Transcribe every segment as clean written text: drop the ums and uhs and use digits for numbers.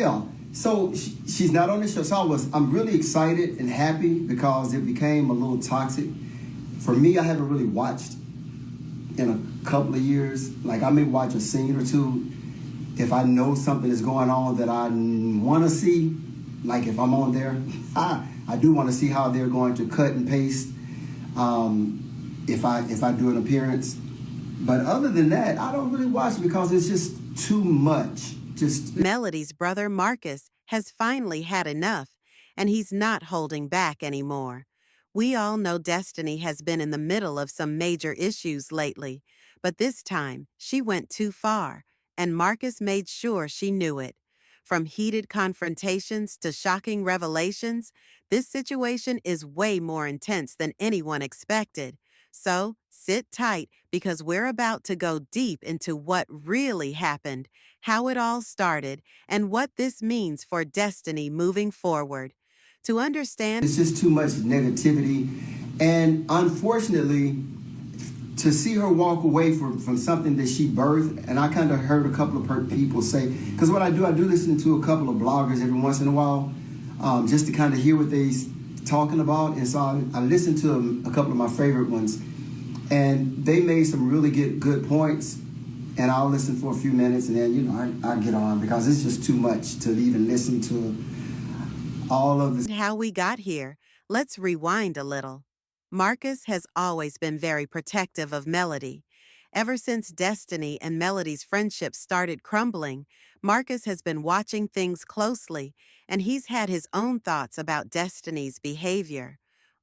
Yeah. So she's not on the show. So I'm really excited and happy because it became a little toxic. For me, I haven't really watched in a couple of years. Like I may watch a scene or two if I know something is going on that I want to see. Like if I'm on there, I do want to see how they're going to cut and paste. If I do an appearance, but other than that, I don't really watch because it's just too much. Melody's brother Marcus has finally had enough, and he's not holding back anymore. We all know Destiny has been in the middle of some major issues lately, but this time she went too far, and Marcus made sure she knew it. From heated confrontations to shocking revelations, this situation is way more intense than anyone expected. So, sit tight because we're about to go deep into what really happened, how it all started, and what this means for Destiny moving forward. To understand, It's just too much negativity. And unfortunately, to see her walk away from something that she birthed, and I kind of heard a couple of people say, because what I do listen to a couple of bloggers every once in a while, just to kind of hear what they're talking about. And so I listened to a couple of my favorite ones, and they made some really good points. And I'll listen for a few minutes, and then I get on because it's just too much to even listen to all of this. how we got here, let's rewind a little. Marcus has always been very protective of Melody. Ever since Destiny and Melody's friendship started crumbling, Marcus has been watching things closely, and he's had his own thoughts about Destiny's behavior.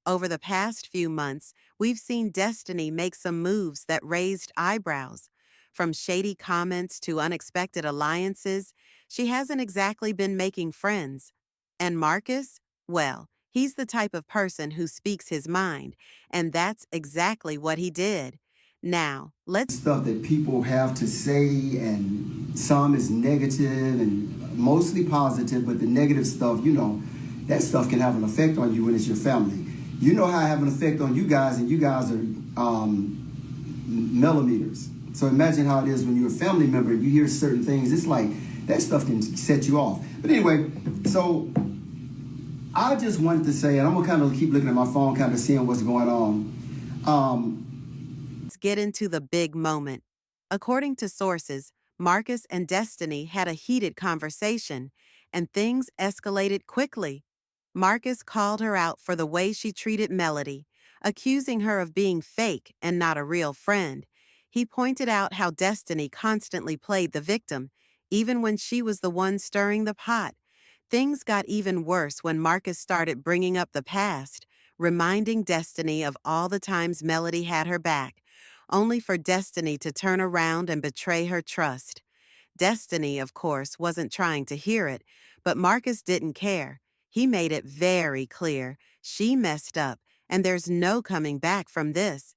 Over the past few months, we've seen Destiny make some moves that raised eyebrows. From shady comments to unexpected alliances, she hasn't exactly been making friends. And Marcus? Well, he's the type of person who speaks his mind, and that's exactly what he did. Now, let's Stuff that people have to say, and some is negative and mostly positive, but the negative stuff, that stuff can have an effect on you when it's your family. You know how I have an effect on you guys, and you guys are millimeters. So imagine how it is when you're a family member and you hear certain things. It's like that stuff can set you off. But anyway, so I just wanted to say, and I'm going to kind of keep looking at my phone, kind of seeing what's going on. Let's get into the big moment. According to sources, Marcus and Destiny had a heated conversation, and things escalated quickly. Marcus called her out for the way she treated Melody, accusing her of being fake and not a real friend. He pointed out how Destiny constantly played the victim, even when she was the one stirring the pot. Things got even worse when Marcus started bringing up the past, reminding Destiny of all the times Melody had her back, only for Destiny to turn around and betray her trust. Destiny, of course, wasn't trying to hear it, but Marcus didn't care. He made it very clear she messed up, and there's no coming back from this.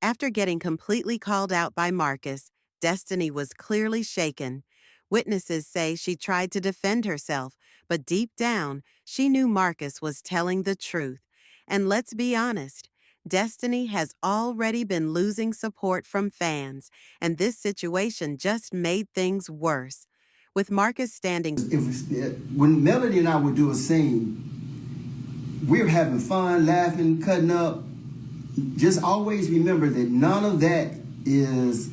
After getting completely called out by Marcus, Destiny was clearly shaken. Witnesses say she tried to defend herself, but deep down, she knew Marcus was telling the truth. And let's be honest, Destiny has already been losing support from fans, and this situation just made things worse. With Marcus standing... When Melody and I would do a scene, we were having fun, laughing, cutting up. Just always remember that none of that is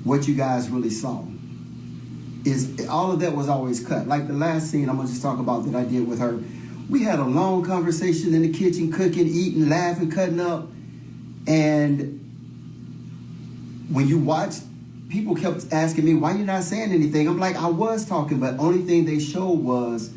what you guys really saw. All of that was always cut. Like the last scene I'm going to just talk about that I did with her. We had a long conversation in the kitchen, cooking, eating, laughing, cutting up. And when you watched, people kept asking me, why you not saying anything? I'm like, I was talking, but only thing they showed was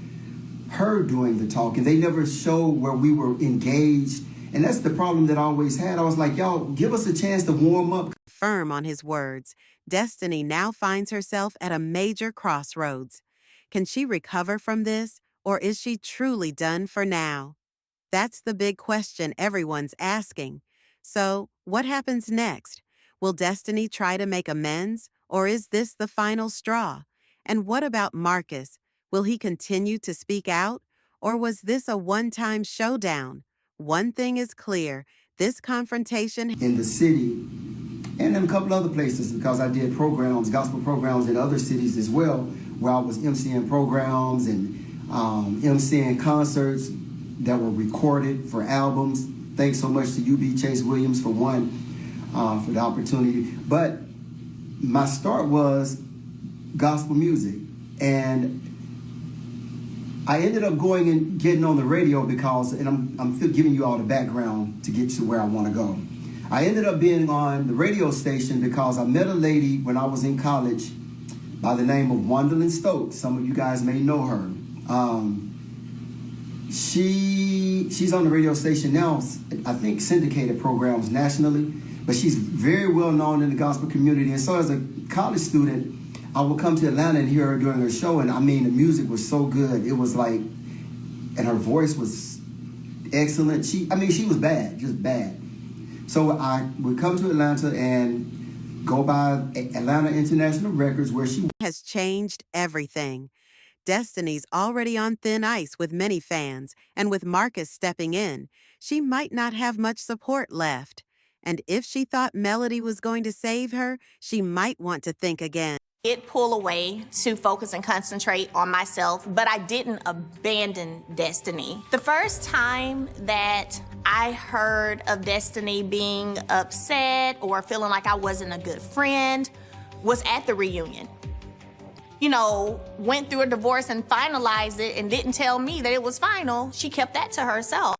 her doing the talking. They never showed where we were engaged. And that's the problem that I always had. I was like, y'all, give us a chance to warm up. Firm on his words, Destiny now finds herself at a major crossroads. Can she recover from this, or is she truly done for now? That's the big question everyone's asking. So, what happens next? Will Destiny try to make amends, or is this the final straw? And what about Marcus? Will he continue to speak out, or was this a one-time showdown? One thing is clear, this confrontation in the city and in a couple other places, because I did programs, gospel programs in other cities as well, where I was MCing programs and MCing concerts that were recorded for albums. Thanks so much to UB Chase Williams for the opportunity. But my start was gospel music, and I ended up going and getting on the radio because, and I'm giving you all the background to get to where I want to go. I ended up being on the radio station because I met a lady when I was in college by the name of Wandalyn Stokes. Some of you guys may know her. She's on the radio station now, I think syndicated programs nationally, but she's very well known in the gospel community. And so as a college student, I would come to Atlanta and hear her during her show, and I mean, the music was so good. It was like, and her voice was excellent. She was bad, just bad. So I would come to Atlanta and go by Atlanta International Records, where she has changed everything. Destiny's already on thin ice with many fans, and with Marcus stepping in, she might not have much support left. And if she thought Melody was going to save her, she might want to think again. Did pull away to focus and concentrate on myself, but I didn't abandon Destiny. The first time that I heard of Destiny being upset or feeling like I wasn't a good friend was at the reunion. You know, went through a divorce and finalized it and didn't tell me that it was final. She kept that to herself.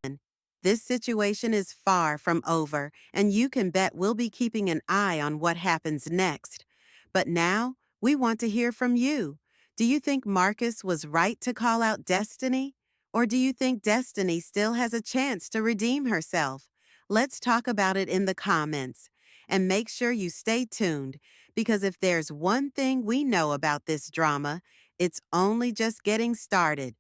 This situation is far from over, and you can bet we'll be keeping an eye on what happens next. But now, we want to hear from you. Do you think Marcus was right to call out Destiny? Or do you think Destiny still has a chance to redeem herself? Let's talk about it in the comments. And make sure you stay tuned, because if there's one thing we know about this drama, it's only just getting started.